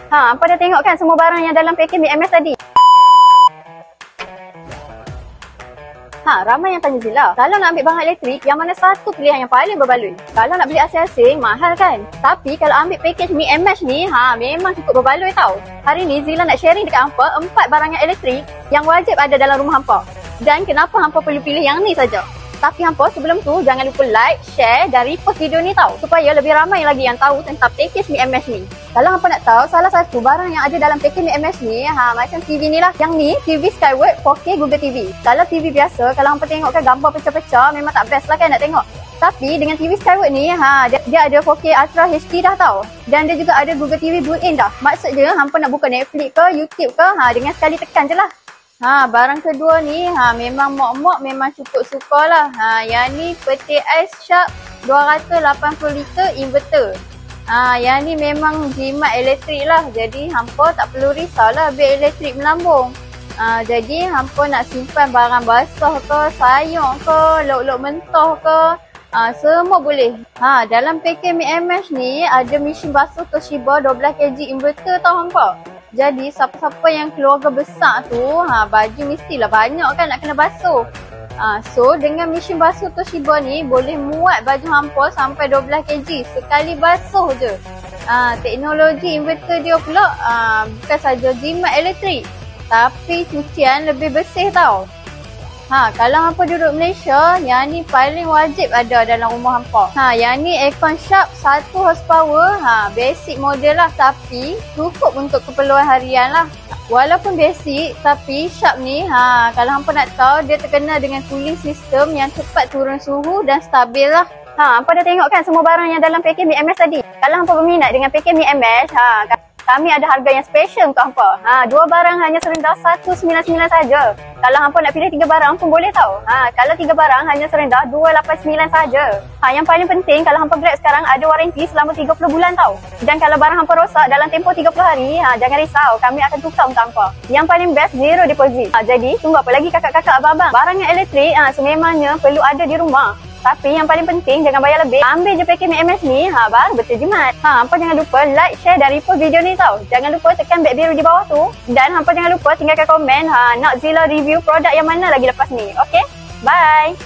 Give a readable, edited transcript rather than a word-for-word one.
Hampa dah tengok kan semua barang yang dalam package BMS tadi? Ramai yang tanya Zila, kalau nak ambil barang elektrik, yang mana satu pilihan yang paling berbaloi? Kalau nak beli asing-asing, mahal kan? Tapi kalau ambil package Mi MH ni, memang cukup berbaloi tau. Hari ni Zila nak sharing dekat hampa 4 barang yang elektrik yang wajib ada dalam rumah hampa. Dan kenapa hampa perlu pilih yang ni saja? Tapi hampa sebelum tu jangan lupa like, share dan repost video ni tau, supaya lebih ramai lagi yang tahu tentang package Mi MH ni. Kalau hampa nak tahu, salah satu barang yang ada dalam package Mi MH ni, macam TV ni lah. Yang ni TV Skyward 4K Google TV. Kalau TV biasa, kalau hampa tengok kan gambar pecah-pecah, memang tak best lah kan nak tengok. Tapi dengan TV Skyward ni, dia ada 4K Ultra HD dah tau. Dan dia juga ada Google TV built-in dah. Maksud je, hampa nak buka Netflix ke, YouTube ke, dengan sekali tekan je lah. Barang kedua ni, memang mok-mok memang cukup suka lah. Yang ni peti ais Sharp 280 liter inverter. Yang ni memang jimat elektrik lah. Jadi hampa tak perlu risau lah bil elektrik melambung. Jadi hampa nak simpan barang basah ke, sayur ke, lauk-lauk mentah ke, semua boleh. Dalam package Mi MH ni ada mesin basuh Toshiba 12kg inverter tau hampa. Jadi siapa-siapa yang keluarga besar tu, baju mestilah banyak kan nak kena basuh. So dengan mesin basuh Toshiba ni boleh muat baju hampa sampai 12kg sekali basuh je. Teknologi inverter dia pula bukan saja jimat elektrik, tapi cucian lebih bersih tau. Kalau hampa duduk Malaysia, yang ni paling wajib ada dalam rumah hampa. Yang ni aircon Sharp 1 horsepower, basic model lah, tapi cukup untuk keperluan harian lah. Walaupun basic, tapi Sharp ni, kalau hampa nak tahu, dia terkenal dengan cooling system yang cepat turun suhu dan stabil lah. Hampa dah tengok kan semua barang yang dalam package Mi MH tadi? Kalau hampa berminat dengan package Mi MH, kami ada harga yang special untuk hampa. 2 barang hanya serendah 199 saja. Kalau hampa nak pilih 3 barang pun boleh tau. Kalau 3 barang hanya serendah 289 saja. Yang paling penting kalau hampa grab sekarang ada waranti selama 30 bulan tau. Dan kalau barang hampa rosak dalam tempoh 30 hari, jangan risau, kami akan tukar untuk hampa. Yang paling best, zero deposit. Jadi tunggu apa lagi kakak-kakak abang-abang? Barang yang elektrik sememangnya perlu ada di rumah. Tapi yang paling penting jangan bayar lebih. Ambil je package Mi MH ni, baru betul jimat. Hampa jangan lupa like, share dan repost video ni tau. Jangan lupa tekan beg biru di bawah tu. Dan hampa jangan lupa tinggalkan komen nak Zila review produk yang mana lagi lepas ni. Okay? Bye!